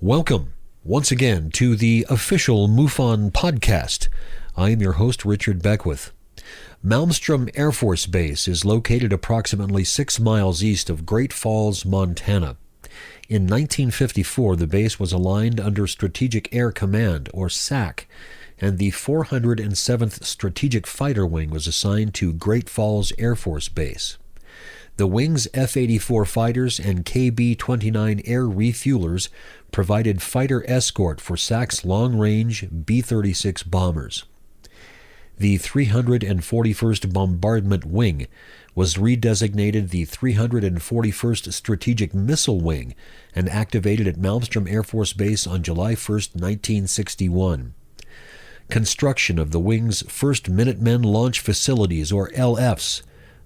Welcome once again to the official MUFON podcast. I am your host, Richard Beckwith. Malmstrom Air Force Base is located approximately 6 miles east of Great Falls, Montana. In 1954, the base was aligned under Strategic Air Command, or SAC, and the 407th Strategic Fighter Wing was assigned to Great Falls Air Force Base. The wing's F-84 fighters and KB-29 air refuelers provided fighter escort for SAC's long-range B-36 bombers. The 341st Bombardment Wing was redesignated the 341st Strategic Missile Wing and activated at Malmstrom Air Force Base on July 1, 1961. Construction of the wing's first Minutemen launch facilities, or LFs,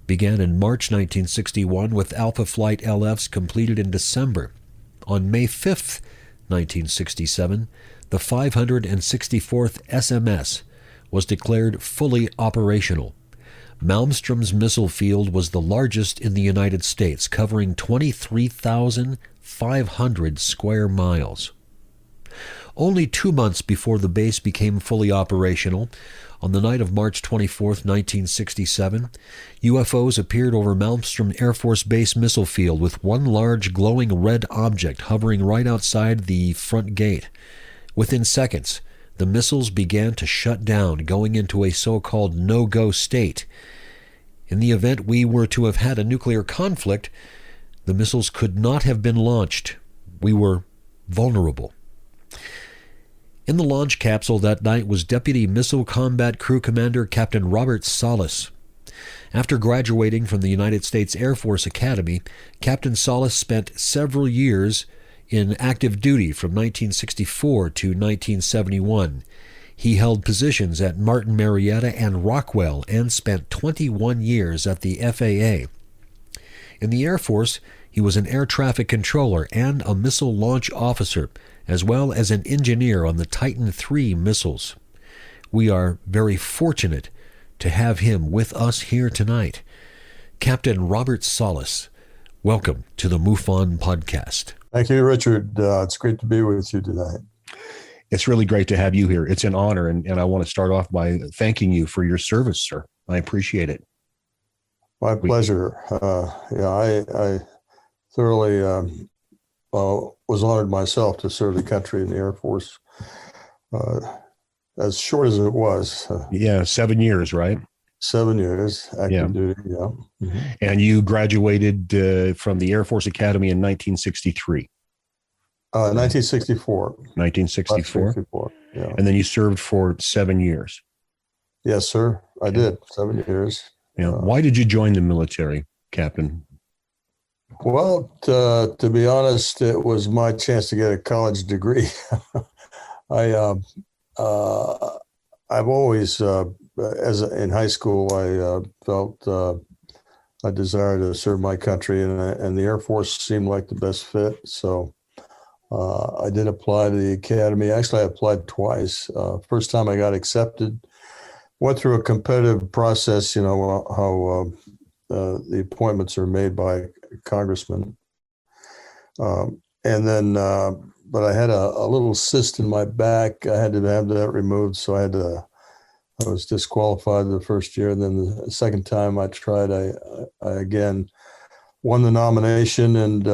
began in March 1961, with Alpha Flight LFs completed in December. On May 5, 1967, the 564th SMS was declared fully operational. Malmstrom's missile field was the largest in the United States, covering 23,500 square miles. Only 2 months before the base became fully operational, on the night of March 24, 1967, UFOs appeared over Malmstrom Air Force Base missile field with one large glowing red object hovering right outside the front gate. Within seconds, the missiles began to shut down, going into a so-called no-go state. In the event we were to have had a nuclear conflict, the missiles could not have been launched. We were vulnerable. In the launch capsule that night was Deputy Missile Combat Crew Commander Captain Robert Salas. After graduating from the United States Air Force Academy, Captain Salas spent several years in active duty from 1964 to 1971. He held positions at Martin Marietta and Rockwell and spent 21 years at the FAA. In the Air Force, he was an air traffic controller and a missile launch officer, as well as an engineer on the Titan III missiles. We are very fortunate to have him with us here tonight. Captain Robert Salas, welcome to the MUFON podcast. Thank you, Richard. It's great to be with you tonight. It's really great to have you here. It's an honor, and I want to start off by thanking you for your service, sir. I appreciate it. My pleasure. I thoroughly was honored myself to serve the country in the Air Force, as short as it was. 7 years, right? 7 years, active duty, yeah. Mm-hmm. And you graduated from the Air Force Academy in 1963. 1964. 1964? Yeah. And then you served for 7 years. Yes, sir. I did, 7 years. Yeah. Why did you join the military, Captain? Well, to be honest, it was my chance to get a college degree. I've always, in high school, I felt a desire to serve my country, and the Air Force seemed like the best fit. So I did apply to the academy. Actually, I applied twice. First time I got accepted, went through a competitive process. You know how the appointments are made by congressmen. And then, but I had a little cyst in my back. I had to have that removed. So I was disqualified the first year. And then the second time I tried, I again won the nomination and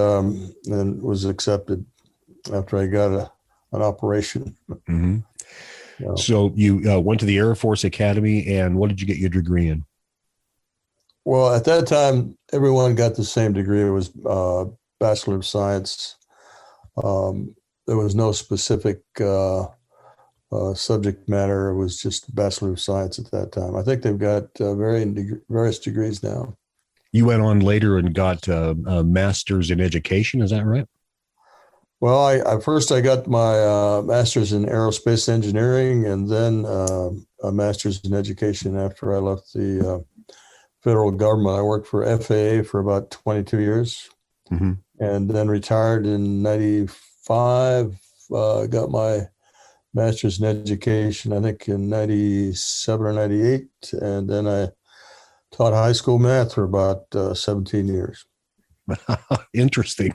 was accepted after I got an operation. Mm-hmm. So you went to the Air Force Academy, and what did you get your degree in? Well, at that time, everyone got the same degree. It was Bachelor of Science. There was no specific subject matter. It was just Bachelor of Science at that time. I think they've got various degrees now. You went on later and got a master's in education. Is that right? Well, I first got my master's in aerospace engineering, and then a master's in education after I left the federal government. I worked for FAA for about 22 years, mm-hmm. and then retired in 95. Got my master's in education, I think in 97 or 98. And then I taught high school math for about 17 years. Interesting.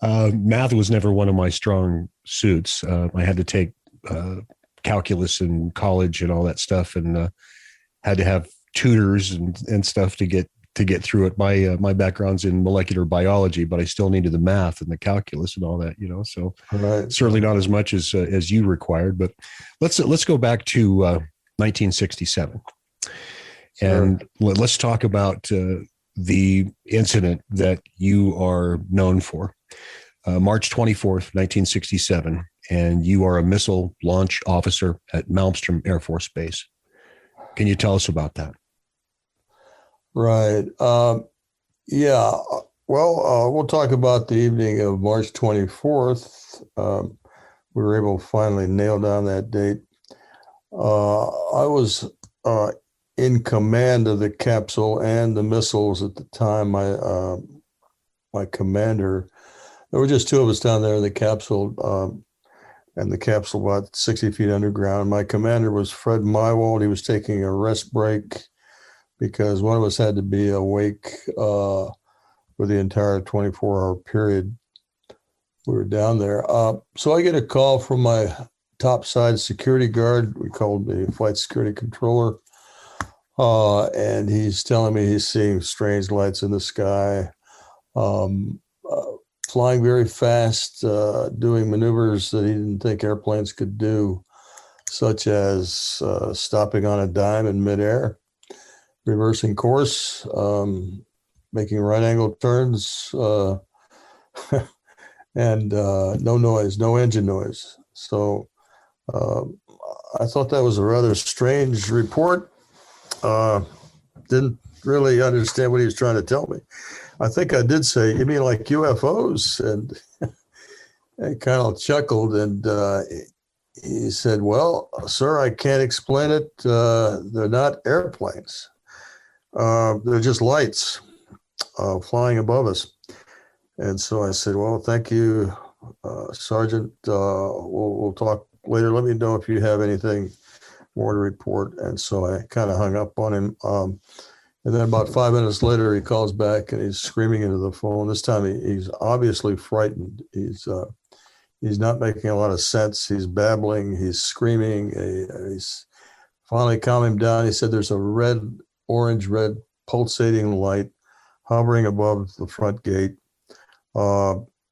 Math was never one of my strong suits. I had to take calculus in college and all that stuff, and had to have tutors and stuff to get through it. My background's in molecular biology, but I still needed the math and the calculus and all that, So Right. certainly not as much as you required. But let's go back to 1967, Sure. and let's talk about the incident that you are known for. March 24th, 1967, and you are a missile launch officer at Malmstrom Air Force Base. Can you tell us about that? Right. Yeah. Well, we'll talk about the evening of March 24th. We were able to finally nail down that date. I was in command of the capsule and the missiles at the time. My commander, there were just two of us down there in the capsule, and the capsule about 60 feet underground. My commander was Fred Mywald. He was taking a rest break because one of us had to be awake for the entire 24-hour period we were down there. So I get a call from my topside security guard. We called the flight security controller. And he's telling me he's seeing strange lights in the sky, flying very fast, doing maneuvers that he didn't think airplanes could do, such as stopping on a dime in midair, reversing course, making right angle turns, and no noise, no engine noise. So I thought that was a rather strange report. Didn't really understand what he was trying to tell me. I think I did say, "You mean like UFOs?" And I kind of chuckled, and he said, "Well, sir, I can't explain it. They're not airplanes. They're just lights flying above us." And so I said, "Well, thank you, Sergeant. We'll talk later. Let me know if you have anything more to report." And so I kind of hung up on him. And then about 5 minutes later, he calls back and he's screaming into the phone. This time he's obviously frightened. He's not making a lot of sense. He's babbling. He's screaming. He's finally calmed him down. He said there's a orange red pulsating light hovering above the front gate.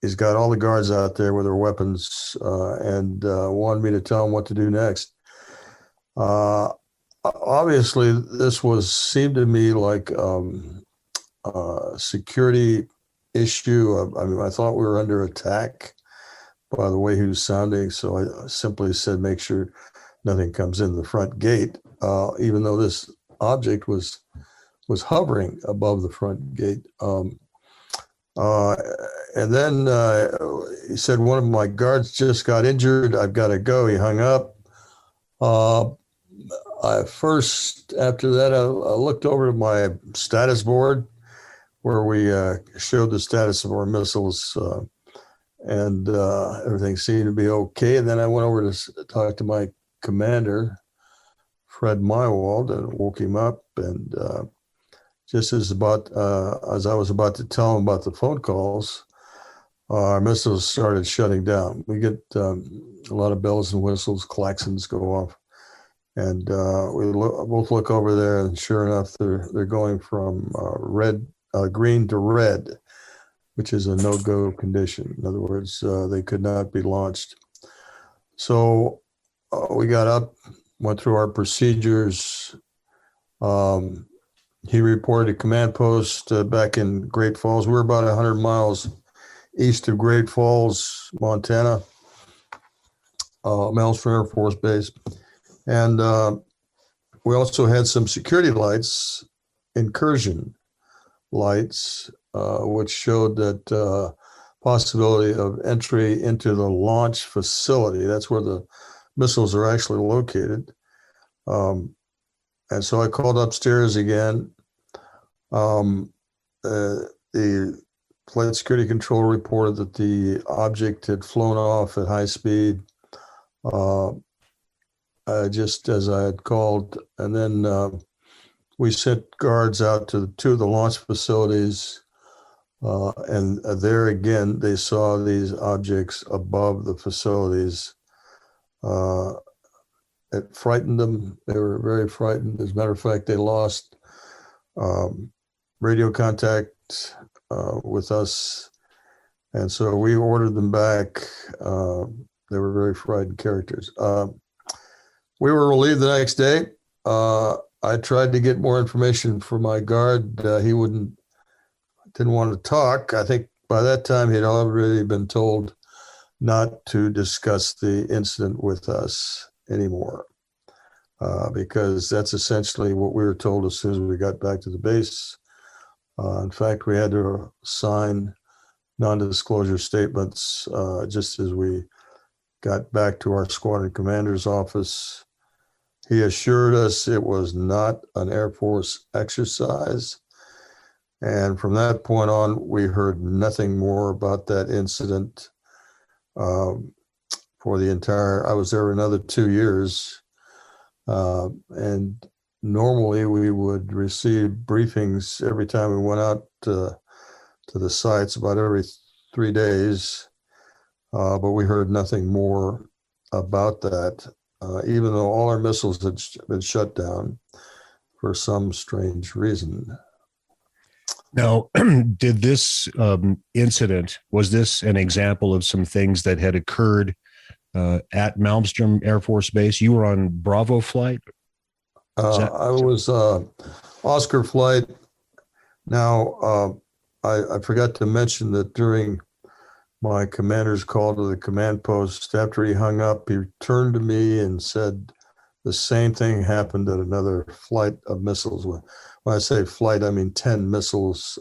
He's got all the guards out there with their weapons and wanted me to tell him what to do next. Obviously, this seemed to me like a security issue. I mean, I thought we were under attack by the way he was sounding, so I simply said, "Make sure nothing comes in the front gate," even though this object was hovering above the front gate. And then he said, "One of my guards just got injured. I've got to go." He hung up. After that, I looked over to my status board where we showed the status of our missiles, and everything seemed to be okay. And then I went over to talk to my commander, Fred Mywald, and woke him up. And just as I was about to tell him about the phone calls, our missiles started shutting down. We get a lot of bells and whistles, klaxons go off. And we both look over there, and sure enough, they're going from green to red, which is a no-go condition. In other words, they could not be launched. So we got up, went through our procedures. He reported a command post back in Great Falls. We were about 100 miles east of Great Falls, Montana, Malmstrom Air Force Base. And we also had some security lights, incursion lights, which showed that possibility of entry into the launch facility. That's where the missiles are actually located. And so I called upstairs again. The flight security control reported that the object had flown off at high speed, just as I had called. And then we sent guards out to two of the launch facilities And there again, they saw these objects above the facilities. It frightened them. They were very frightened. As a matter of fact, they lost radio contact with us. And so we ordered them back. They were very frightened characters. We were relieved the next day. I tried to get more information for my guard. He didn't want to talk. I think by that time he'd already been told not to discuss the incident with us anymore, because that's essentially what we were told as soon as we got back to the base. In fact, we had to sign non-disclosure statements just as we got back to our squadron commander's office. He assured us it was not an Air Force exercise. And from that point on, we heard nothing more about that incident for the entire, I was there another 2 years. And normally we would receive briefings every time we went out to the sites, about every 3 days. But we heard nothing more about that, even though all our missiles had been shut down for some strange reason. Now, did this incident, was this an example of some things that had occurred at Malmstrom Air Force Base? You were on Bravo flight? I was Oscar flight. Now, I forgot to mention that during my commander's call to the command post, after he hung up, he turned to me and said the same thing happened at another flight of missiles. When I say flight, I mean 10 missiles,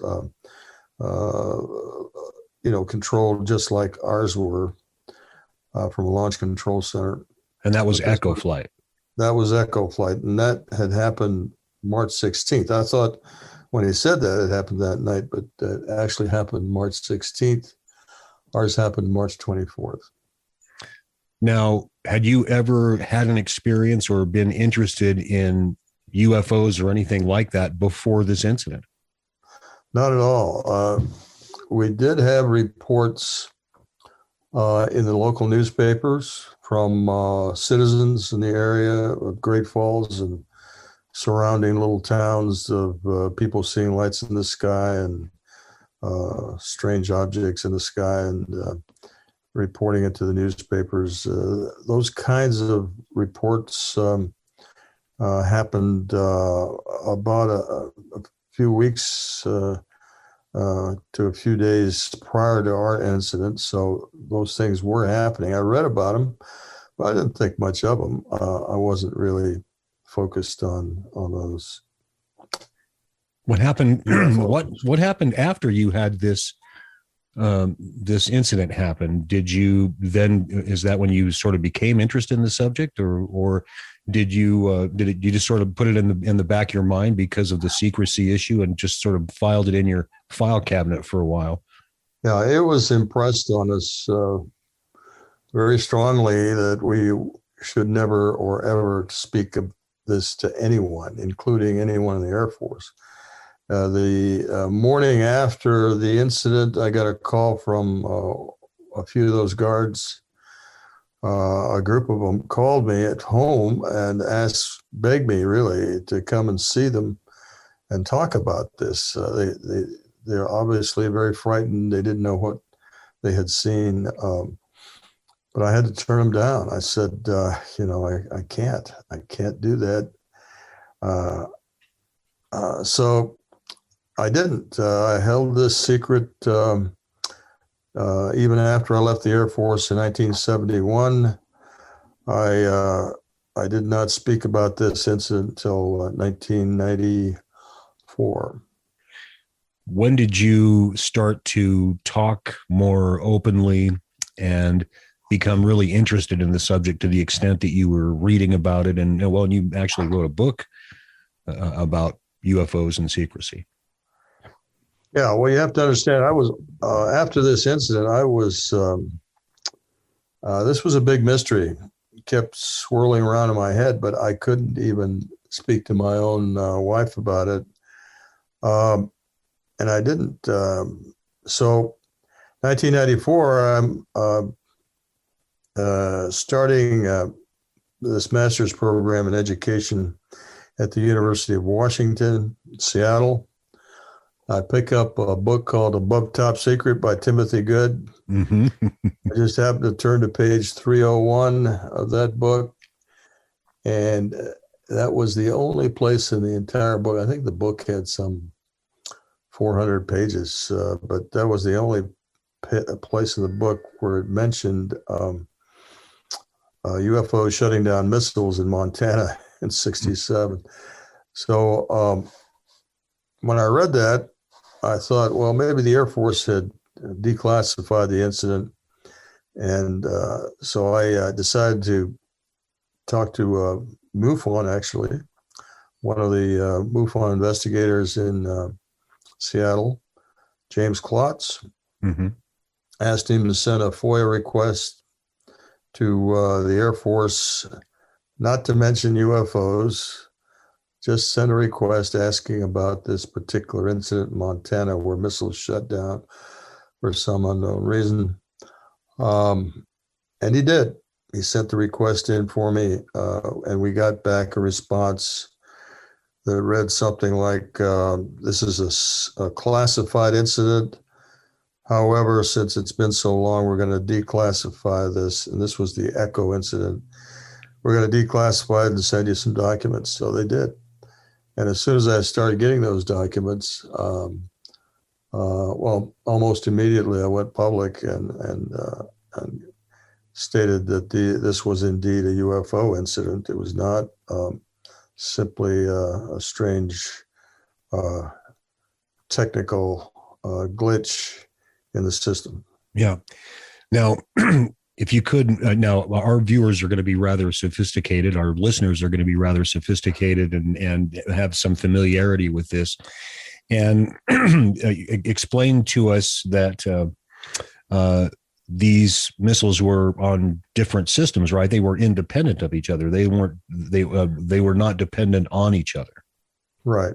controlled just like ours were from a launch control center. And that was Echo flight. That was Echo flight. And that had happened March 16th. I thought when he said that it happened that night, but it actually happened March 16th. Ours happened March 24th. Now, had you ever had an experience or been interested in UFOs or anything like that before this incident? Not at all. We did have reports in the local newspapers from citizens in the area of Great Falls and surrounding little towns of people seeing lights in the sky and strange objects in the sky, and reporting it to the newspapers. Those kinds of reports happened about a few weeks to a few days prior to our incident. So those things were happening. I read about them, but I didn't think much of them. I wasn't really focused on those. What happened? What happened after you had this this incident happen? Did you then? Is that when you sort of became interested in the subject, or did you you just sort of put it in the back of your mind because of the secrecy issue and just sort of filed it in your file cabinet for a while? Yeah, it was impressed on us very strongly that we should never or ever speak of this to anyone, including anyone in the Air Force. The morning after the incident, I got a call from a few of those guards. A group of them called me at home and begged me really to come and see them and talk about this. They're obviously very frightened. They didn't know what they had seen, but I had to turn them down. I said, I can't do that. So I didn't. I held this secret even after I left the Air Force in 1971. I did not speak about this incident until 1994. When did you start to talk more openly and become really interested in the subject to the extent that you were reading about it? And you actually wrote a book about UFOs and secrecy. Yeah, well, you have to understand, I was, after this incident, this was a big mystery. It kept swirling around in my head, but I couldn't even speak to my own wife about it. And I didn't So 1994, I'm starting this master's program in education at the University of Washington, Seattle. I pick up a book called Above Top Secret by Timothy Good. Mm-hmm. I just happened to turn to page 301 of that book. And that was the only place in the entire book. I think the book had some 400 pages, but that was the only place in the book where it mentioned UFO shutting down missiles in Montana in '67. So when I read that, I thought, well, maybe the Air Force had declassified the incident. And so I decided to talk to MUFON, actually, one of the MUFON investigators in Seattle, James Klotz. Mm-hmm. Asked him to send a FOIA request to the Air Force, not to mention UFOs, just send a request asking about this particular incident in Montana where missiles shut down for some unknown reason. And he did. He sent the request in for me, and we got back a response that read something like, this is a classified incident. However, since it's been so long, we're going to declassify this. And this was the Echo incident. We're going to declassify it and send you some documents. So they did. And as soon as I started getting those documents, well, almost immediately I went public and stated that this was indeed a UFO incident. It was not simply a strange technical glitch in the system. Yeah. Now, if you could, now our viewers are going to be rather sophisticated. Our listeners are going to be rather sophisticated and have some familiarity with this. And explain to us that these missiles were on different systems, right? They were independent of each other. They weren't. They were not dependent on each other. Right.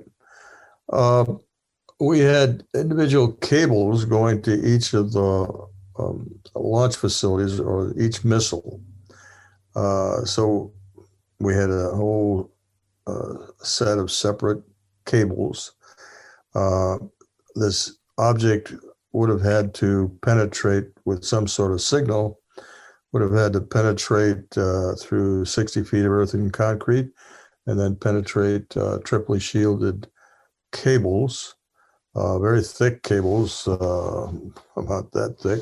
We had individual cables going to each of the launch facilities or each missile. So we had a whole set of separate cables. This object would have had to penetrate with some sort of signal, would have had to penetrate through 60 feet of earth and concrete, and then penetrate triply shielded cables, very thick cables, about that thick,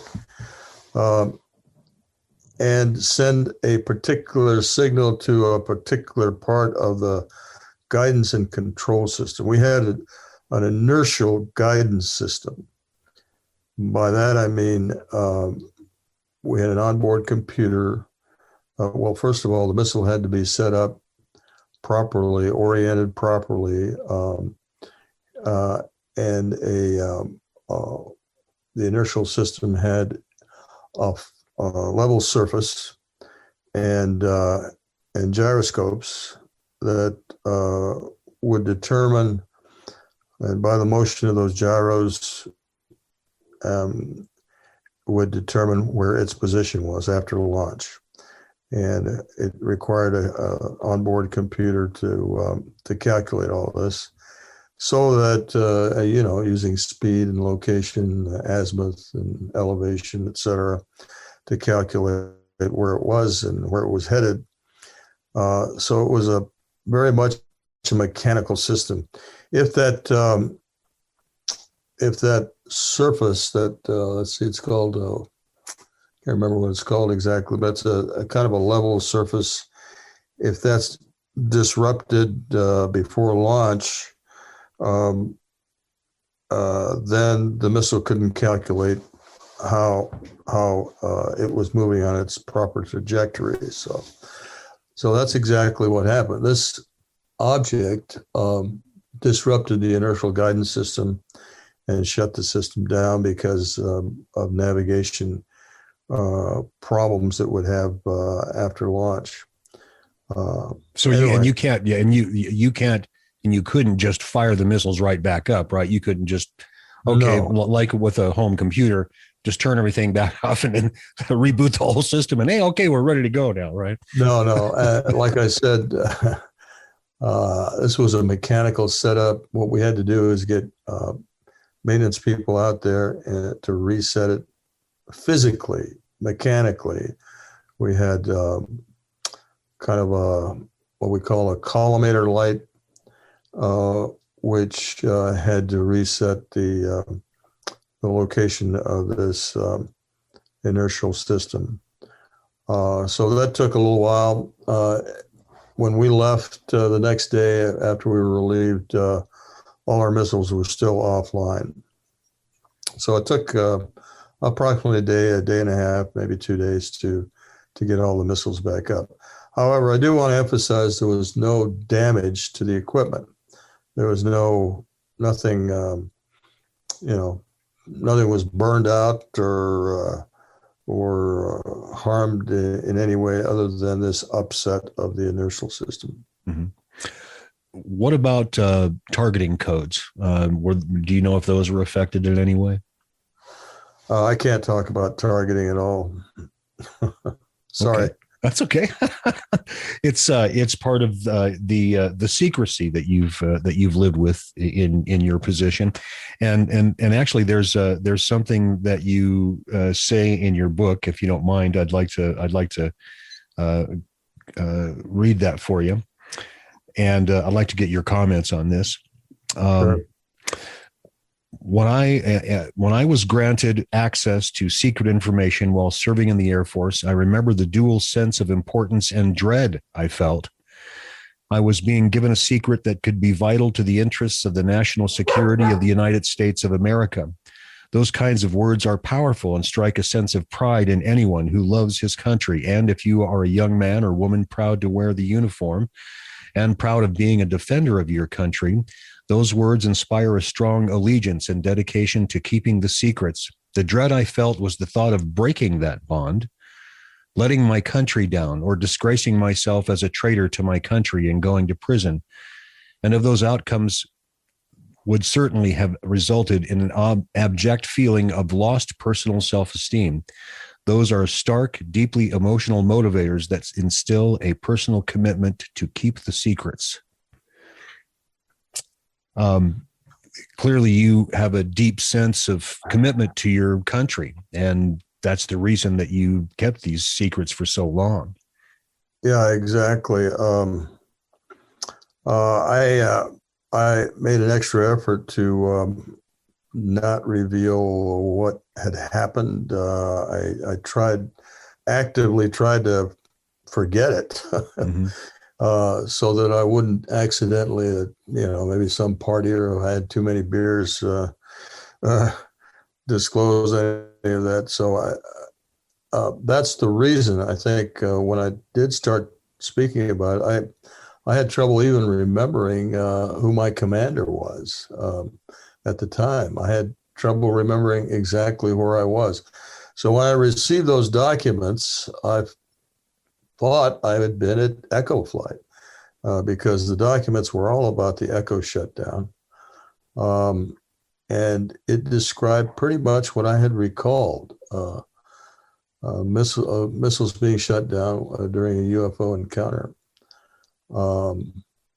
and send a particular signal to a particular part of the guidance and control system. We had an inertial guidance system. By that, I mean, we had an onboard computer. Well, first of all, the missile had to be set up properly, oriented properly, and the inertial system had a level surface and gyroscopes that would determine, and by the motion of those gyros, would determine where its position was after launch. And it required an onboard computer to calculate all this, so that, using speed and location, azimuth and elevation, et cetera, to calculate where it was and where it was headed. So it was a very much a mechanical system. If that surface that, let's see, it's called, can't remember what it's called exactly, but it's a kind of a level surface. If that's disrupted before launch, then the missile couldn't calculate how it was moving on its proper trajectory. So that's exactly what happened. This object disrupted the inertial guidance system and shut the system down because of navigation problems it would have after launch. Anyway. You couldn't just fire the missiles right back up, right? You couldn't just okay, No, like with a home computer, just turn everything back off and then reboot the whole system and, hey, okay, we're ready to go now, right? no. Like I said, this was a mechanical setup. What we had to do is get maintenance people out there and to reset it physically, mechanically. We had kind of what we call a collimator light, which had to reset the location of this inertial system. So that took a little while. When we left the next day after we were relieved, all our missiles were still offline. So it took approximately a day and a half, maybe 2 days to get all the missiles back up. However, I do want to emphasize there was no damage to the equipment. There was nothing, nothing was burned out or harmed in any way other than this upset of the inertial system. Mm-hmm. What about targeting codes? Do you know if those were affected in any way? I can't talk about targeting at all. Sorry. Okay. That's okay. It's part of the secrecy that you've lived with in your position, and actually there's something that you say in your book. If you don't mind, I'd like to read that for you, and I'd like to get your comments on this. Sure. When I was granted access to secret information while serving in the Air Force, I remember the dual sense of importance and dread I felt. I was being given a secret that could be vital to the interests of the national security of the United States of America. Those kinds of words are powerful and strike a sense of pride in anyone who loves his country. And if you are a young man or woman proud to wear the uniform and proud of being a defender of your country, those words inspire a strong allegiance and dedication to keeping the secrets. The dread I felt was the thought of breaking that bond, letting my country down, or disgracing myself as a traitor to my country and going to prison. And of those outcomes would certainly have resulted in an abject feeling of lost personal self-esteem. Those are stark, deeply emotional motivators that instill a personal commitment to keep the secrets. Clearly you have a deep sense of commitment to your country, and that's the reason that you kept these secrets for so long. Yeah, exactly. I made an extra effort to not reveal what had happened. I actively tried to forget it. Mm-hmm. So that I wouldn't accidentally, maybe some partier who had too many beers disclose any of that. So that's the reason I think when I did start speaking about it, I had trouble even remembering who my commander was at the time. I had trouble remembering exactly where I was. So when I received those documents, I thought I had been at Echo Flight because the documents were all about the Echo shutdown. And it described pretty much what I had recalled, missiles being shut down during a UFO encounter.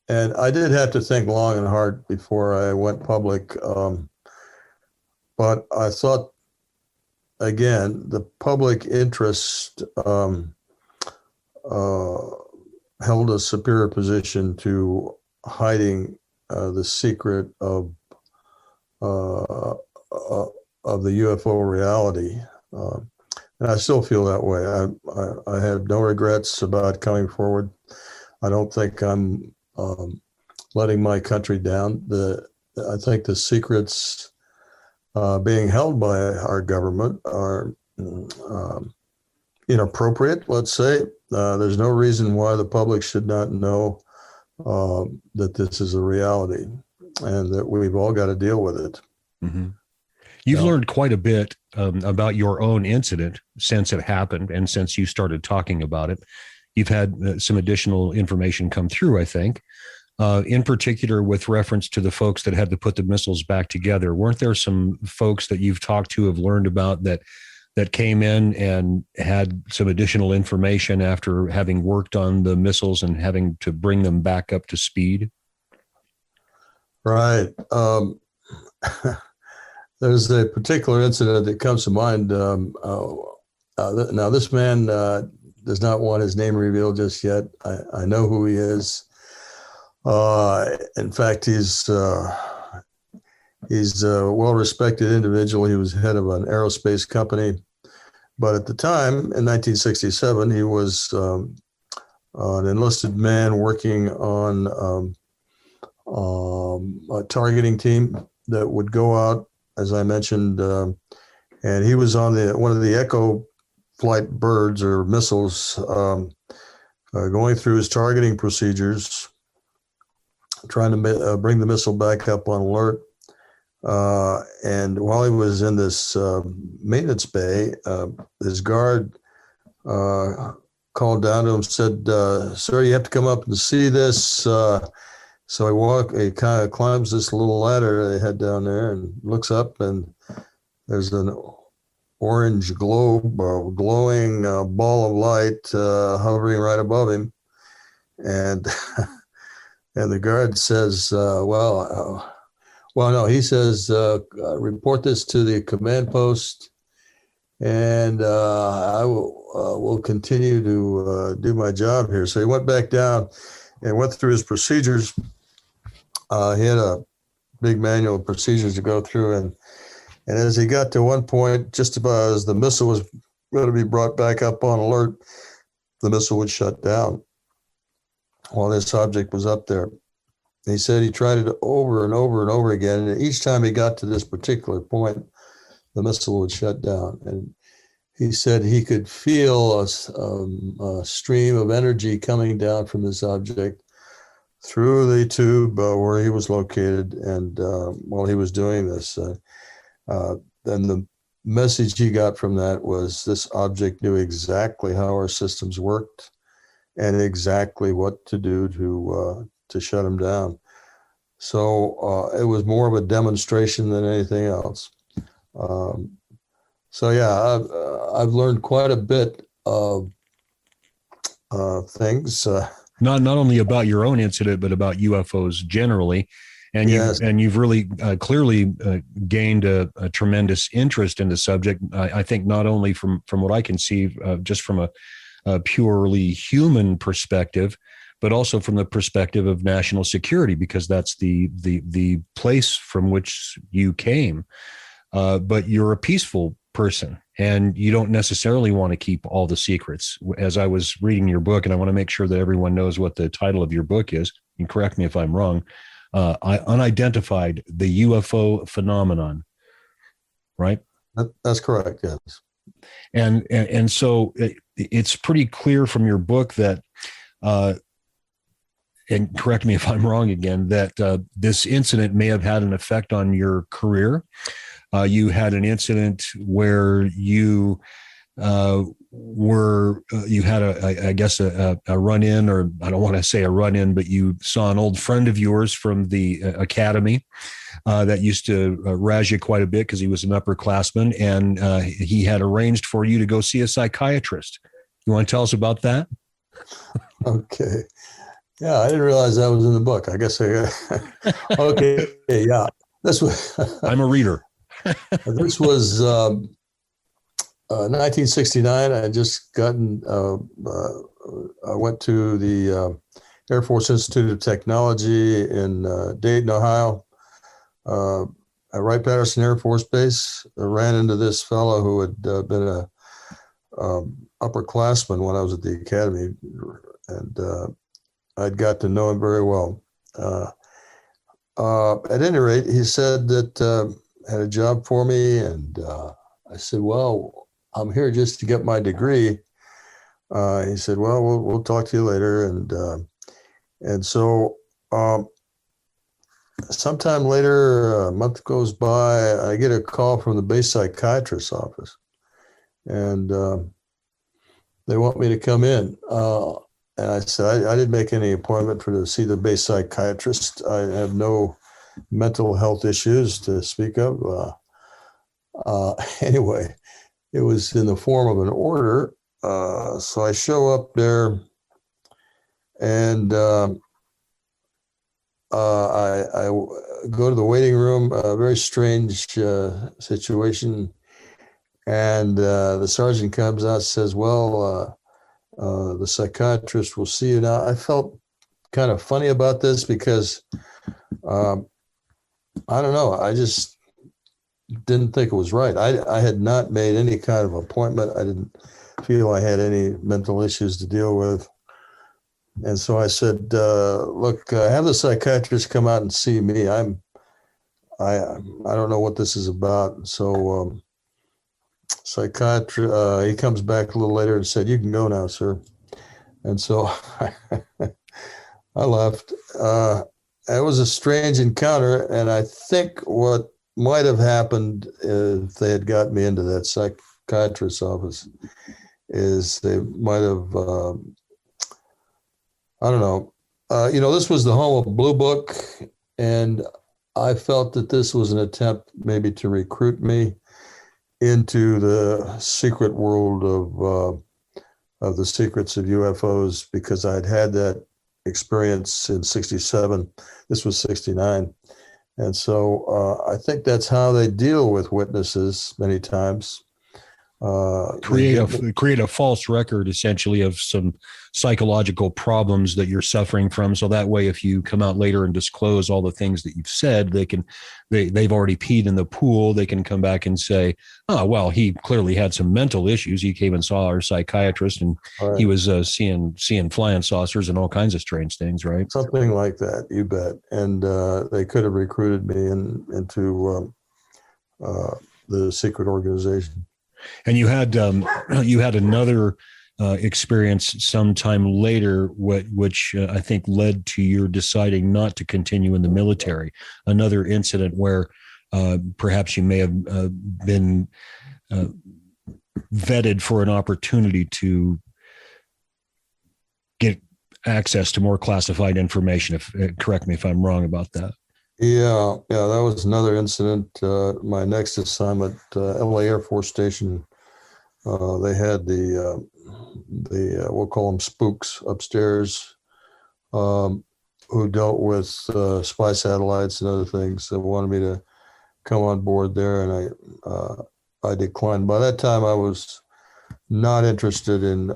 And I did have to think long and hard before I went public. But I thought, again, the public interest held a superior position to hiding the secret of the UFO reality, and I still feel that way. I have no regrets about coming forward. I don't think I'm letting my country down. I think the secrets being held by our government are inappropriate, let's say. There's no reason why the public should not know that this is a reality and that we've all got to deal with it. Mm-hmm. You've learned quite a bit about your own incident since it happened and since you started talking about it. You've had some additional information come through, I think. in particular with reference to the folks that had to put the missiles back together. Weren't there some folks that you've talked to, have learned about, that came in and had some additional information after having worked on the missiles and having to bring them back up to speed? Right. There's a particular incident that comes to mind. Now, this man does not want his name revealed just yet. I know who he is. In fact, he's a well-respected individual. He was head of an aerospace company. But at the time, in 1967, he was an enlisted man working on a targeting team that would go out, as I mentioned, and he was on one of the Echo flight birds or missiles, going through his targeting procedures, trying to bring the missile back up on alert. And while he was in this maintenance bay, his guard called down to him, said, "Sir, you have to come up and see this." So he kind of climbs this little ladder they had down there and looks up, and there's an orange globe, a glowing ball of light hovering right above him. And and the guard says, well, no, he says, report this to the command post, and I will continue to do my job here. So he went back down and went through his procedures. He had a big manual of procedures to go through, and as he got to one point, just about as the missile was going to be brought back up on alert, the missile would shut down while this object was up there. He said he tried it over and over and over again, and each time he got to this particular point, the missile would shut down. And he said he could feel a stream of energy coming down from this object through the tube where he was located, and while he was doing this. Then the message he got from that was this object knew exactly how our systems worked and exactly what to do to shut him down. So it was more of a demonstration than anything else. So yeah, I've learned quite a bit of things. Not only about your own incident, but about UFOs generally. And yes. you've really clearly gained a tremendous interest in the subject. I think not only from what I can see, just from a purely human perspective, but also from the perspective of national security, because that's the place from which you came. But you're a peaceful person, and you don't necessarily want to keep all the secrets. As I was reading your book, and I want to make sure that everyone knows what the title of your book is, and correct me if I'm wrong, Unidentified, the UFO Phenomenon, right? That's correct, yes. And so it's pretty clear from your book that, and correct me if I'm wrong again, that this incident may have had an effect on your career. You had an incident where you you had a run-in, or I don't want to say a run-in, but you saw an old friend of yours from the academy that used to razz you quite a bit because he was an upperclassman, and he had arranged for you to go see a psychiatrist. You want to tell us about that? Okay. Yeah, I didn't realize that was in the book. I guess okay. Yeah, this was. I'm a reader. This was 1969. I had just gotten. I went to the Air Force Institute of Technology in Dayton, Ohio, at Wright-Patterson Air Force Base. I ran into this fellow who had been a upperclassman when I was at the academy, and I'd got to know him very well. At any rate, he said that had a job for me, and I said, "Well, I'm here just to get my degree." He said, "Well, we'll talk to you later," and so sometime later, a month goes by, I get a call from the base psychiatrist's office, and they want me to come in. and I said, I didn't make any appointment to see the base psychiatrist. I have no mental health issues to speak of. Anyway, it was in the form of an order. So I show up there, and I go to the waiting room, a very strange situation. And the sergeant comes out and says, well, the psychiatrist will see you now. I felt kind of funny about this because I don't know. I just didn't think it was right. I had not made any kind of appointment. I didn't feel I had any mental issues to deal with. And so I said, look, have the psychiatrist come out and see me. I don't know what this is about. So psychiatrist, he comes back a little later and said, you can go now, sir. And so I left. It was a strange encounter, and I think what might have happened if they had got me into that psychiatrist's office is they might have, I don't know. This was the home of Blue Book, and I felt that this was an attempt maybe to recruit me into the secret world of the secrets of UFOs, because I'd had that experience in 67. This was 69. And so I think that's how they deal with witnesses many times. Create a false record, essentially, of some psychological problems that you're suffering from. So that way, if you come out later and disclose all the things that you've said, they've already peed in the pool. They can come back and say, oh, well, he clearly had some mental issues. He came and saw our psychiatrist, and Right. he was seeing flying saucers and all kinds of strange things, right? Something like that, you bet. And they could have recruited me into the secret organization. And you had another experience sometime later, which I think led to your deciding not to continue in the military. Another incident where perhaps you may have been vetted for an opportunity to get access to more classified information. Correct me if I'm wrong about that. Yeah, that was another incident. My next assignment, LA Air Force Station, they had the we'll call them spooks upstairs, who dealt with spy satellites and other things. They wanted me to come on board there, and I declined. By that time, I was not interested in.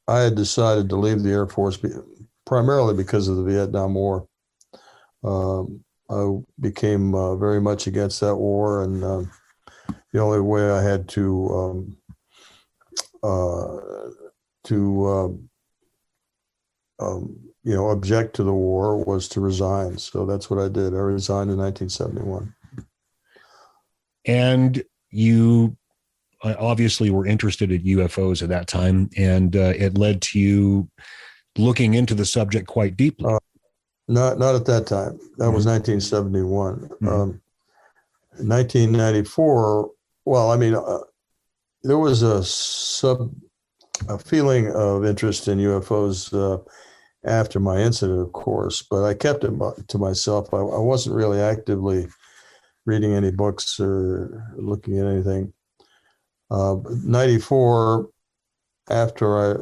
I had decided to leave the Air Force primarily because of the Vietnam War. I became very much against that war, and the only way I had to object to the war was to resign. So that's what I did. I resigned in 1971. And you obviously were interested in UFOs at that time, and it led to you looking into the subject quite deeply. Not at that time. That was 1971. 1994. Well, I mean, there was a feeling of interest in UFOs after my incident, of course, but I kept it to myself. I wasn't really actively reading any books or looking at anything. 94, after I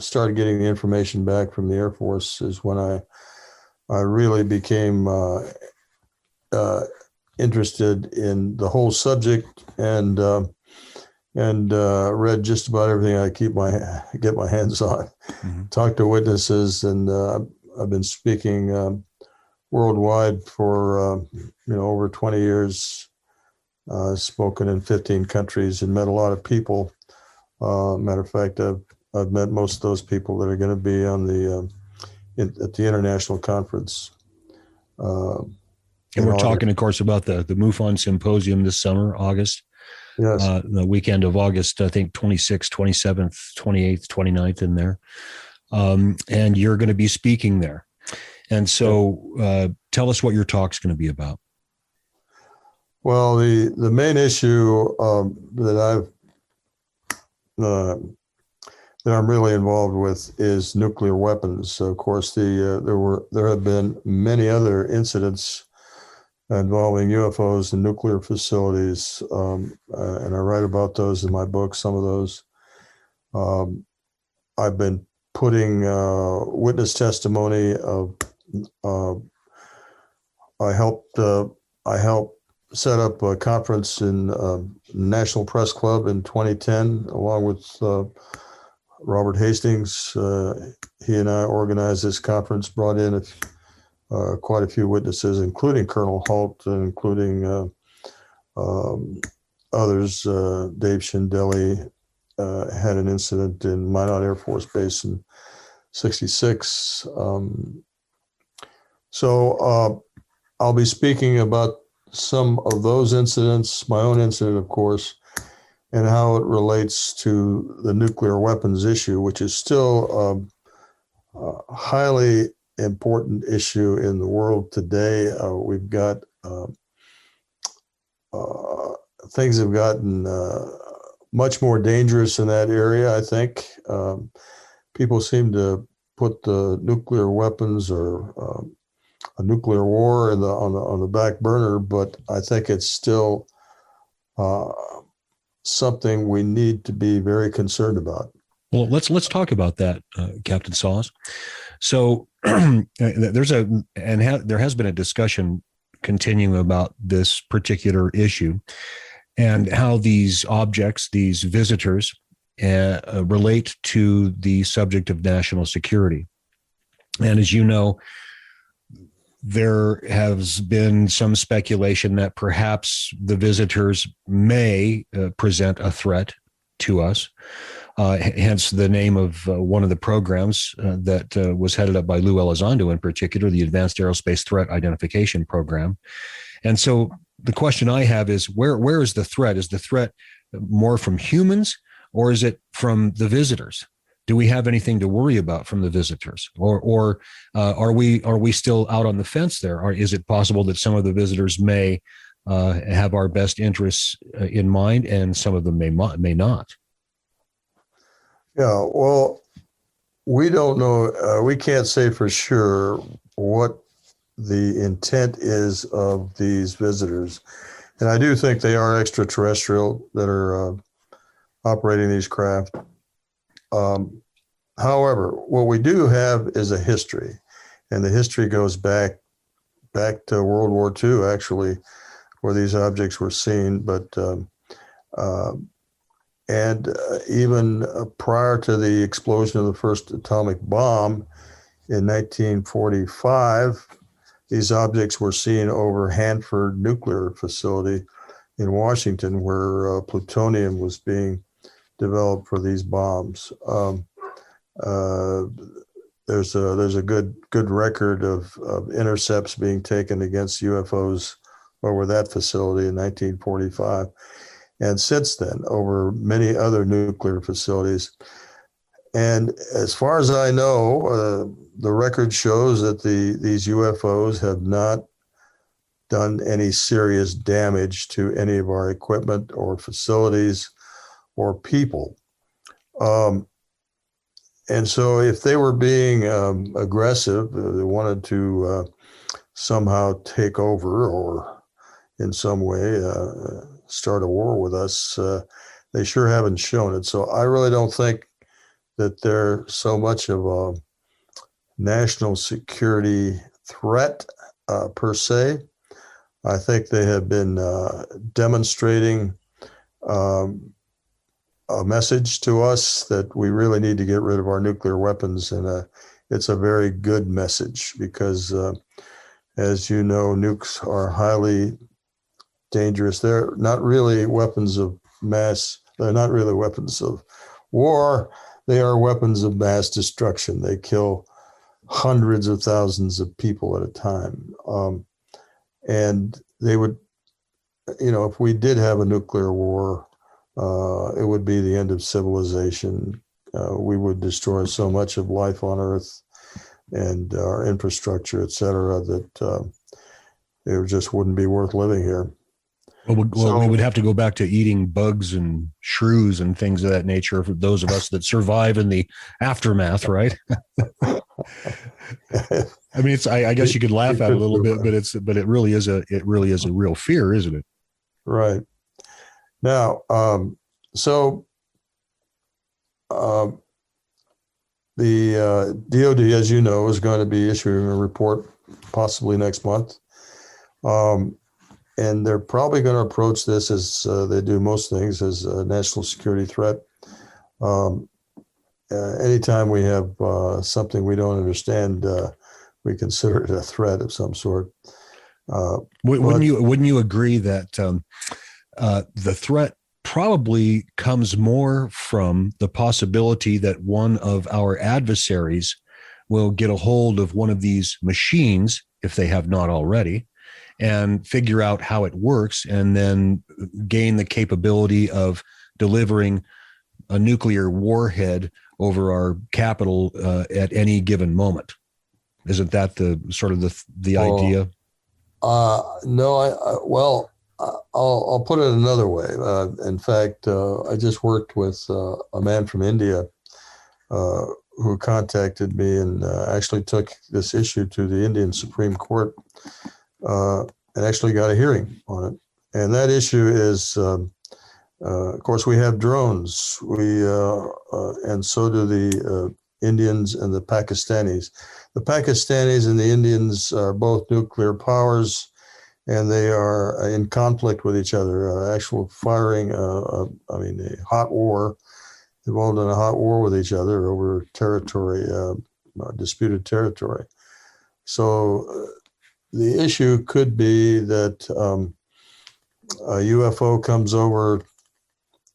started getting the information back from the Air Force, is when I really became interested in the whole subject, and read just about everything I get my hands on. Mm-hmm. Talked to witnesses, and I've been speaking worldwide for over 20 years. Spoken in 15 countries and met a lot of people. Matter of fact, I've met most of those people that are going to be on at the international conference. And we're talking, of course, about the MUFON Symposium this summer, August. Yes. The weekend of August, I think 26th, 27th, 28th, 29th in there. And you're going to be speaking there. And so tell us what your talk's going to be about. Well, the main issue that that I'm really involved with is nuclear weapons. Of course, there have been many other incidents involving UFOs and nuclear facilities, and I write about those in my book. Some of those. I've been putting witness testimony of. I helped set up a conference in National Press Club in 2010, along with Robert Hastings. He and I organized this conference, brought in quite a few witnesses, including Colonel Halt and including others. Dave Shindeli had an incident in Malmstrom Air Force Base in '66. So I'll be speaking about some of those incidents, my own incident, of course, and how it relates to the nuclear weapons issue, which is still a highly important issue in the world today. We've got things have gotten much more dangerous in that area, I think. People seem to put the nuclear weapons or a nuclear war on the back burner, but I think it's still something we need to be very concerned about. Well, let's talk about that, Captain Salas. So there has been a discussion continuing about this particular issue and how these objects, these visitors, relate to the subject of national security. And as you know, there has been some speculation that perhaps the visitors may present a threat to us. Hence the name of one of the programs that was headed up by Lou Elizondo in particular, the Advanced Aerospace Threat Identification Program. And so the question I have is, where is the threat? Is the threat more from humans, or is it from the visitors? Do we have anything to worry about from the visitors, or are we still out on the fence there? Or is it possible that some of the visitors may have our best interests in mind, and some of them may not? Yeah, well, we don't know. We can't say for sure what the intent is of these visitors, and I do think they are extraterrestrial that are operating these craft. However, what we do have is a history, and the history goes back to World War II, actually, where these objects were seen. But even prior to the explosion of the first atomic bomb in 1945, these objects were seen over Hanford Nuclear Facility in Washington, where plutonium was being developed for these bombs. There's a good record of intercepts being taken against UFOs over that facility in 1945, and since then over many other nuclear facilities. And as far as I know, the record shows that these UFOs have not done any serious damage to any of our equipment or facilities or people. And so if they were being aggressive, they wanted to somehow take over or in some way start a war with us, they sure haven't shown it. So I really don't think that they're so much of a national security threat per se. I think they have been demonstrating a message to us that we really need to get rid of our nuclear weapons. And it's a very good message because, as you know, nukes are highly dangerous. They're not really weapons of mass. They're not really weapons of war. They are weapons of mass destruction. They kill hundreds of thousands of people at a time. And they would, if we did have a nuclear war, it would be the end of civilization. We would destroy so much of life on Earth and our infrastructure, et cetera, that it just wouldn't be worth living here. We would have to go back to eating bugs and shrews and things of that nature for those of us that survive in the aftermath, right? I mean, I guess you could laugh at it a little bit, but it really is a real fear, isn't it? Right. Now, the DOD, as you know, is going to be issuing a report possibly next month. And they're probably going to approach this as they do most things, as a national security threat. Anytime we have something we don't understand, we consider it a threat of some sort. Wouldn't you agree that the threat probably comes more from the possibility that one of our adversaries will get a hold of one of these machines, if they have not already, and figure out how it works, and then gain the capability of delivering a nuclear warhead over our capital at any given moment? Isn't that the sort of the idea? No, I'll put it another way. In fact, I just worked with a man from India who contacted me and actually took this issue to the Indian Supreme Court and actually got a hearing on it. And that issue is, of course, we have drones. And so do the Indians and the Pakistanis. The Pakistanis and the Indians are both nuclear powers, and they are in conflict with each other. Actual firing, a hot war, involved in a hot war with each other over territory, disputed territory. So the issue could be that a UFO comes over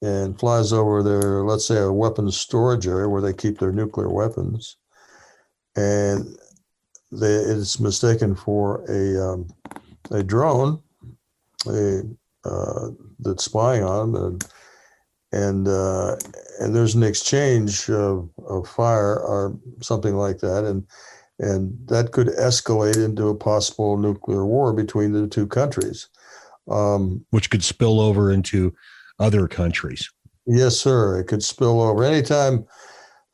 and flies over their, let's say, a weapons storage area where they keep their nuclear weapons, and it's mistaken for a drone that's spying on them, and there's an exchange of fire or something like that, and that could escalate into a possible nuclear war between the two countries, which could spill over into other countries. Yes, sir. It could spill over anytime.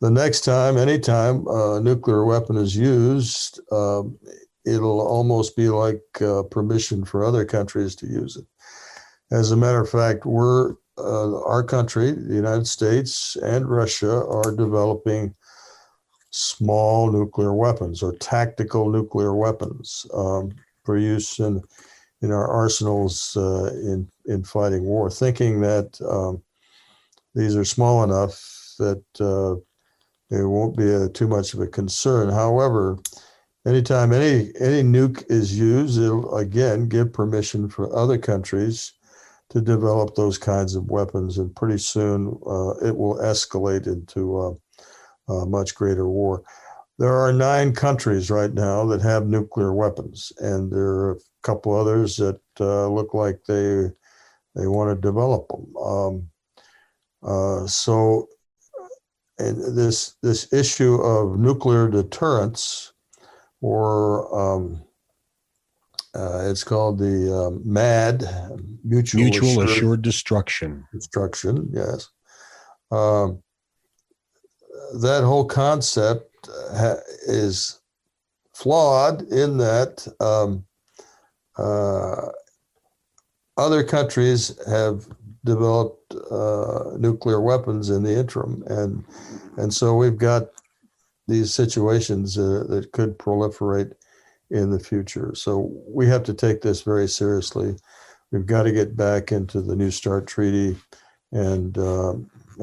Anytime a nuclear weapon is used, it'll almost be like permission for other countries to use it. As a matter of fact, our country, the United States and Russia, are developing small nuclear weapons or tactical nuclear weapons for use in our arsenals in fighting war, thinking that these are small enough that it won't be too much of a concern. However, anytime any nuke is used, it'll again give permission for other countries to develop those kinds of weapons, and pretty soon it will escalate into a much greater war. There are 9 countries right now that have nuclear weapons, and there are a couple others that look like they want to develop them. And this issue of nuclear deterrence, or it's called the MAD, Mutual Assured Destruction. Yes. That whole concept is flawed in that other countries have developed nuclear weapons in the interim, and so we've got these situations that could proliferate in the future. So we have to take this very seriously. We've got to get back into the New START treaty and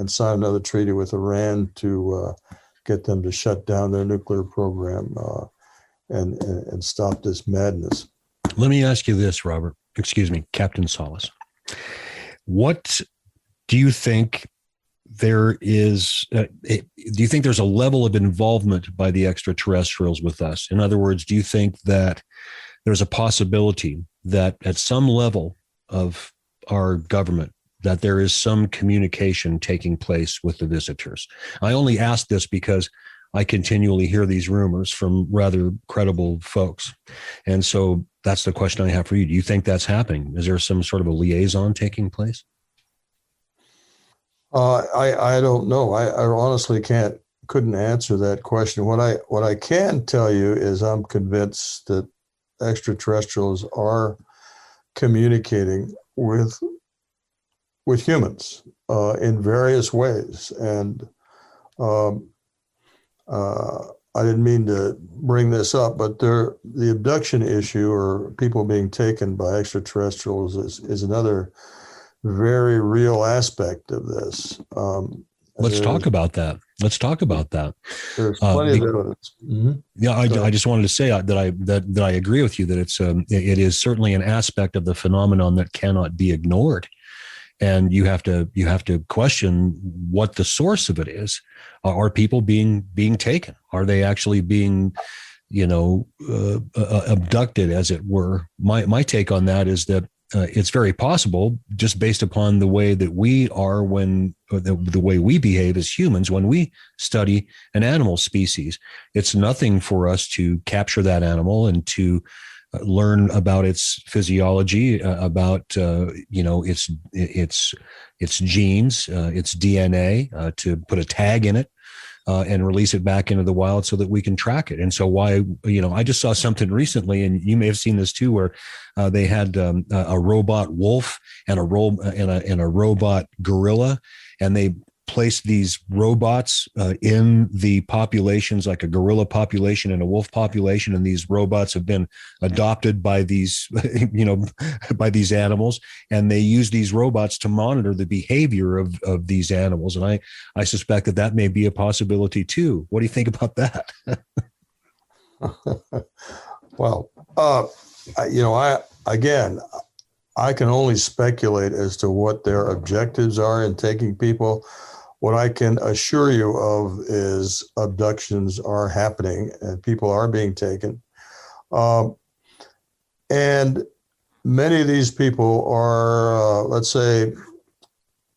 sign another treaty with Iran to get them to shut down their nuclear program and stop this madness. Let me ask you this, Captain Salas. What do you think there is? Do you think there's a level of involvement by the extraterrestrials with us? In other words, do you think that there's a possibility that at some level of our government that there is some communication taking place with the visitors? I only ask this because I continually hear these rumors from rather credible folks. And so that's the question I have for you. Do you think that's happening? Is there some sort of a liaison taking place? I don't know. I honestly couldn't answer that question. What I can tell you is I'm convinced that extraterrestrials are communicating with humans in various ways. And um, I didn't mean to bring this up, but the abduction issue or people being taken by extraterrestrials is another very real aspect of this. Let's talk about that. Let's talk about that. There's plenty of evidence. Mm-hmm. Yeah, I just wanted to say that I agree with you that it is certainly an aspect of the phenomenon that cannot be ignored, and you have to question what the source of it is. Are people being taken? Are they actually being abducted, as it were? My take on that is that it's very possible, just based upon the way that we are the way we behave as humans when we study an animal species. It's nothing for us to capture that animal and to learn about its physiology, about its genes, its DNA, to put a tag in it. And release it back into the wild so that we can track it. And so I just saw something recently, and you may have seen this too, where they had a robot wolf and a robot gorilla, and they placed these robots in the populations, like a gorilla population and a wolf population, and these robots have been adopted by these by these animals, and they use these robots to monitor the behavior of these animals. And I suspect that may be a possibility too. What do you think about that? Well, I can only speculate as to what their objectives are in taking people. What I can assure you of is abductions are happening and people are being taken. And many of these people are, let's say,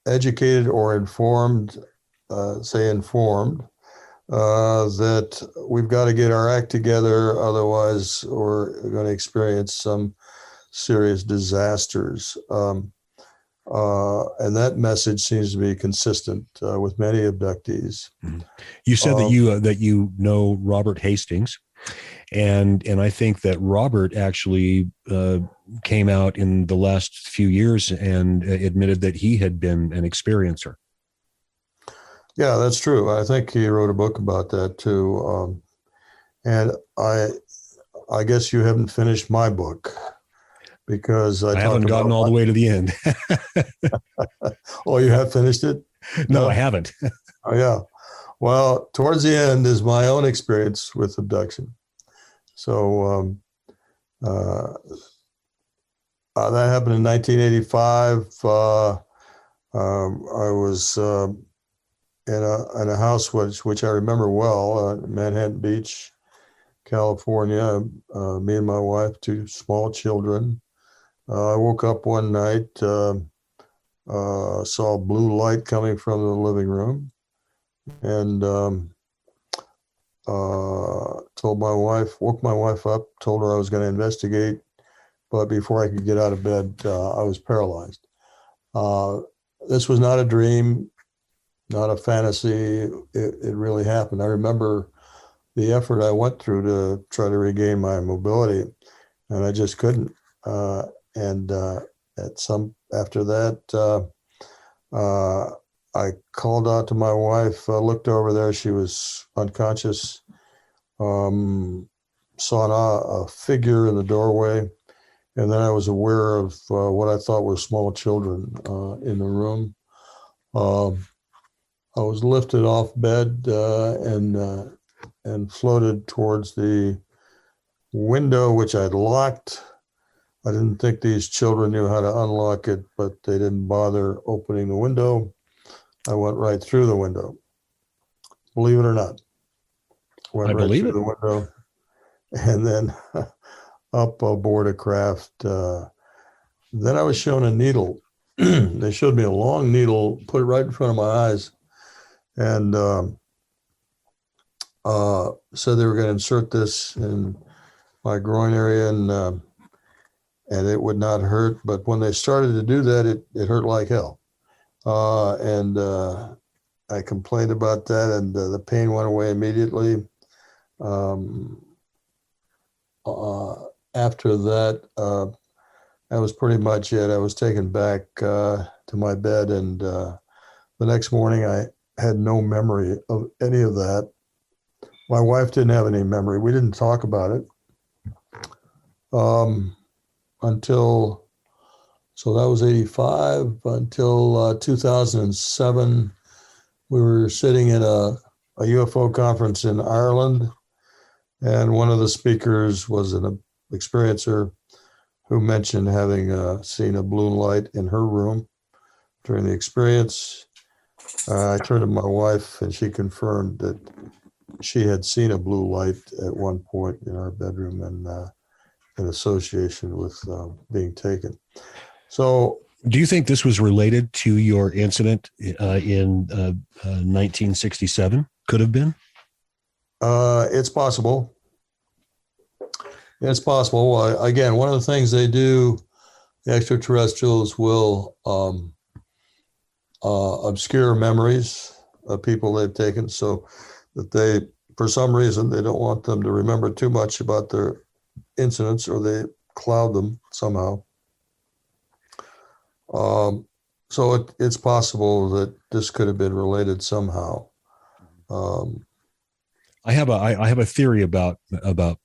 educated or informed, that we've got to get our act together, otherwise we're going to experience some serious disasters. And that message seems to be consistent with many abductees. You said that you know Robert Hastings, and I think that Robert actually came out in the last few years and admitted that he had been an experiencer. Yeah, that's true. I think he wrote a book about that too. And I guess you haven't finished my book, because I haven't gotten all the way to the end. Oh, you have finished it? No, I haven't. Oh, yeah. Well, towards the end is my own experience with abduction. So that happened in 1985. I was in a house which I remember well, Manhattan Beach, California. Me and my wife, two small children. I woke up one night, saw blue light coming from the living room, and woke my wife up, told her I was going to investigate, but before I could get out of bed, I was paralyzed. This was not a dream, not a fantasy. It really happened. I remember the effort I went through to try to regain my mobility, and I just couldn't. After that, I called out to my wife, looked over there, she was unconscious, saw a figure in the doorway, and then I was aware of what I thought were small children in the room. I was lifted off bed and floated towards the window, which I'd locked. I didn't think these children knew how to unlock it, but they didn't bother opening the window. I went right through the window. Believe it or not. Went right through the window and then up aboard a craft. Then I was shown a needle. They showed me a long needle, put it right in front of my eyes. And said they were going to insert this in my groin area, and it would not hurt. But when they started to do that, it hurt like hell. And I complained about that, and the pain went away immediately. After that, that was pretty much it. I was taken back to my bed, and the next morning I had no memory of any of that. My wife didn't have any memory. We didn't talk about it until, so that was 85, until 2007. We were sitting in a UFO conference in Ireland, and one of the speakers was an experiencer who mentioned having seen a blue light in her room during the experience. I turned to my wife, and she confirmed that she had seen a blue light at one point in our bedroom, and in association with being taken. So, do you think this was related to your incident in 1967? Could have been? It's possible. It's possible. Again, one of the things they do, the extraterrestrials will obscure memories of people they've taken, so that they, for some reason, they don't want them to remember too much about their incidents, or they cloud them somehow. So it's possible that this could have been related somehow. I have a theory about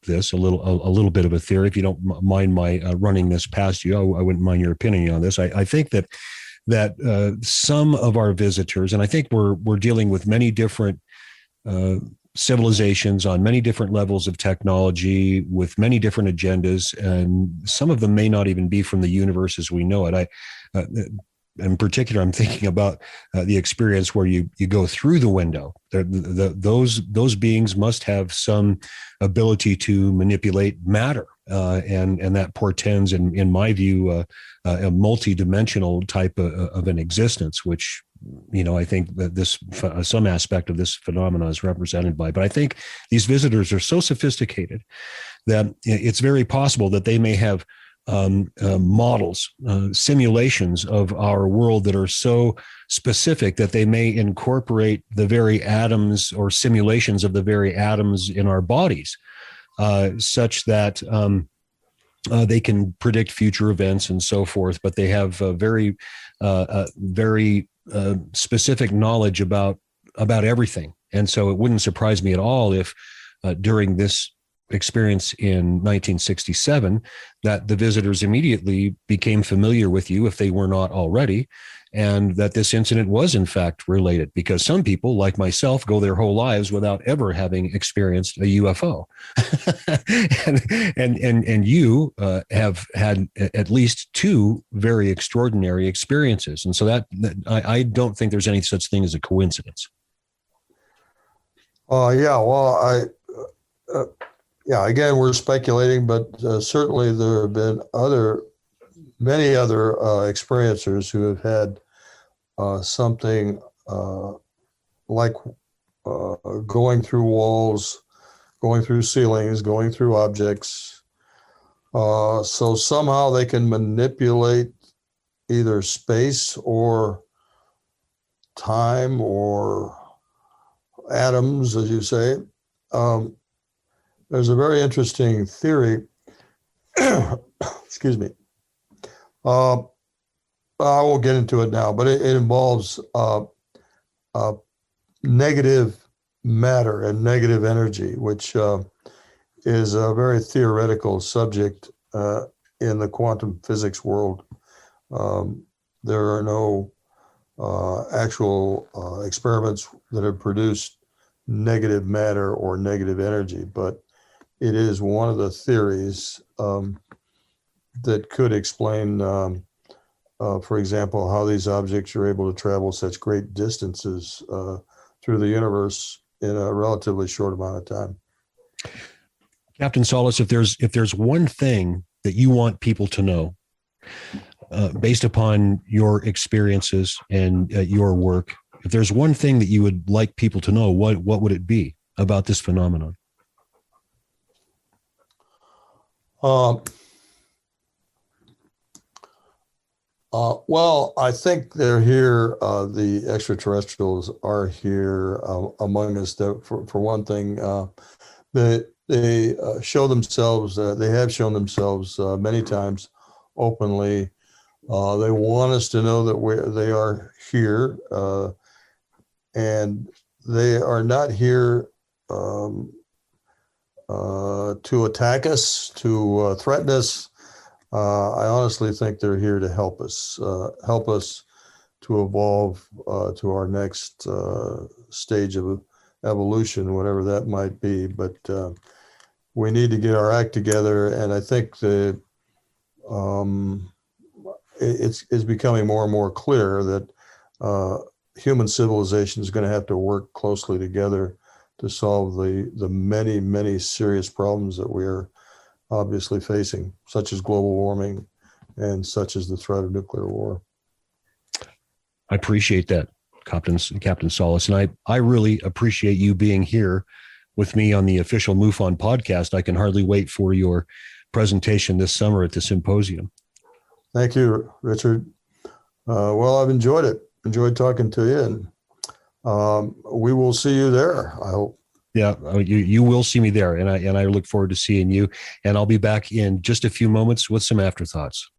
this, a little bit of a theory. If you don't mind my running this past you, I wouldn't mind your opinion on this. I think that some of our visitors, and I think we're dealing with many different civilizations on many different levels of technology with many different agendas, and some of them may not even be from the universe as we know it. In particular, I'm thinking about the experience where you go through the window. Those beings must have some ability to manipulate matter, and that portends, in my view, a multi-dimensional type of an existence, which, I think that this some aspect of this phenomena is represented by. But I think these visitors are so sophisticated that it's very possible that they may have models, simulations of our world that are so specific that they may incorporate the very atoms or simulations of the very atoms in our bodies, such that they can predict future events and so forth. But they have very specific knowledge about everything. And so it wouldn't surprise me at all if during this experience in 1967 that the visitors immediately became familiar with you, if they were not already, and that this incident was in fact related, because some people like myself go their whole lives without ever having experienced a UFO. and you have had at least two very extraordinary experiences. And so that I don't think there's any such thing as a coincidence. Yeah, well, again, we're speculating, but certainly there have been many other experiencers who have had something like going through walls, going through ceilings, going through objects. So somehow they can manipulate either space or time or atoms, as you say. There's a very interesting theory. Excuse me. I won't get into it now, but it involves negative matter and negative energy, which is a very theoretical subject in the quantum physics world. There are no actual experiments that have produced negative matter or negative energy, but it is one of the theories that could explain, for example, how these objects are able to travel such great distances through the universe in a relatively short amount of time. Captain Salas, if there's one thing that you want people to know, based upon your experiences and your work, if there's one thing that you would like people to know, what would it be? about this phenomenon? Well, I think they're here. The extraterrestrials are here among us. For one thing, they show themselves. They have shown themselves many times openly. They want us to know that they are here, and they are not here to attack us, to threaten us. I honestly think they're here to help us to evolve to our next stage of evolution, whatever that might be. But we need to get our act together, and I think it's becoming more and more clear that human civilization is going to have to work closely together to solve the many, many serious problems that we are obviously facing, such as global warming and such as the threat of nuclear war. I appreciate that, Captain Salas, and I really appreciate you being here with me on the official MUFON podcast. I can hardly wait for your presentation this summer at the symposium. Thank you, Richard. Well, I've enjoyed it. Enjoyed talking to you, and we will see you there, I hope. Yeah, you will see me there, and I look forward to seeing you. And I'll be back in just a few moments with some afterthoughts.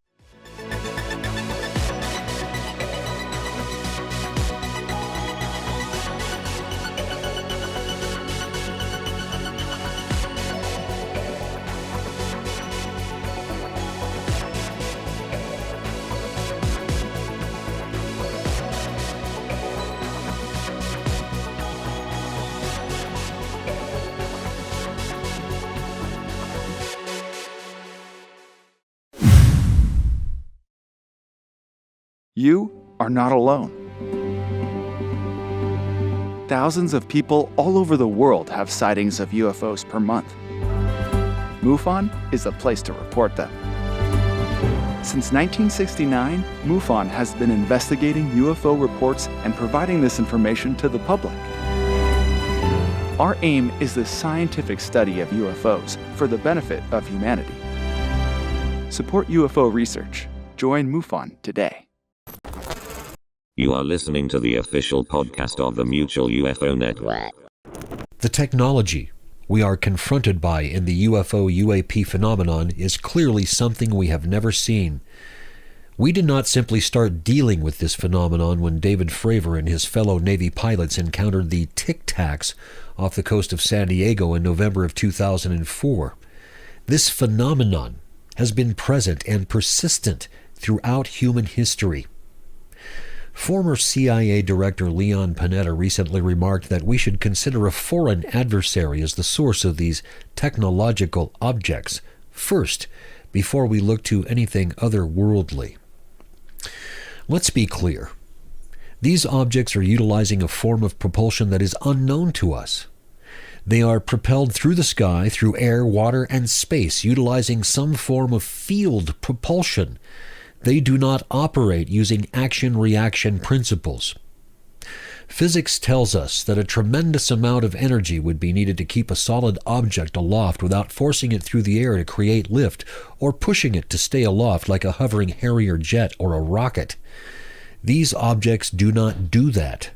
You are not alone. Thousands of people all over the world have sightings of UFOs per month. MUFON is the place to report them. Since 1969, MUFON has been investigating UFO reports and providing this information to the public. Our aim is the scientific study of UFOs for the benefit of humanity. Support UFO research. Join MUFON today. You are listening to the official podcast of the Mutual UFO Network. The technology we are confronted by in the UFO UAP phenomenon is clearly something we have never seen. We did not simply start dealing with this phenomenon when David Fravor and his fellow Navy pilots encountered the Tic Tacs off the coast of San Diego in November of 2004. This phenomenon has been present and persistent throughout human history. Former CIA Director Leon Panetta recently remarked that we should consider a foreign adversary as the source of these technological objects first, before we look to anything otherworldly. Let's be clear. These objects are utilizing a form of propulsion that is unknown to us. They are propelled through the sky, through air, water, and space, utilizing some form of field propulsion. They do not operate using action-reaction principles. Physics tells us that a tremendous amount of energy would be needed to keep a solid object aloft without forcing it through the air to create lift or pushing it to stay aloft like a hovering Harrier jet or a rocket. These objects do not do that.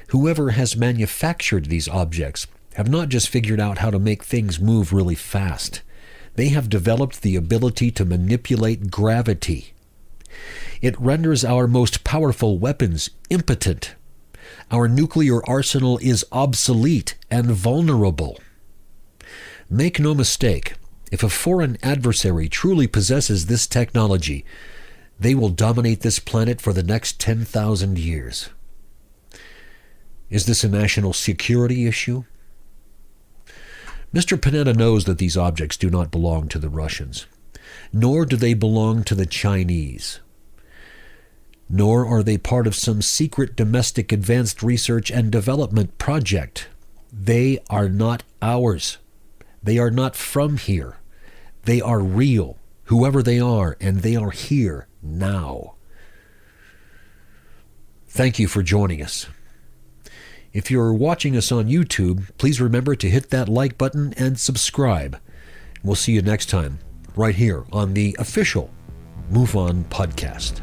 Whoever has manufactured these objects have not just figured out how to make things move really fast. They have developed the ability to manipulate gravity. It renders our most powerful weapons impotent. Our nuclear arsenal is obsolete and vulnerable. Make no mistake, if a foreign adversary truly possesses this technology, they will dominate this planet for the next 10,000 years. Is this a national security issue? Mr. Panetta knows that these objects do not belong to the Russians, nor do they belong to the Chinese, nor are they part of some secret domestic advanced research and development project. They are not ours. They are not from here. They are real, whoever they are, and they are here now. Thank you for joining us. If you're watching us on YouTube, please remember to hit that like button and subscribe. We'll see you next time, right here on the official MUFON podcast.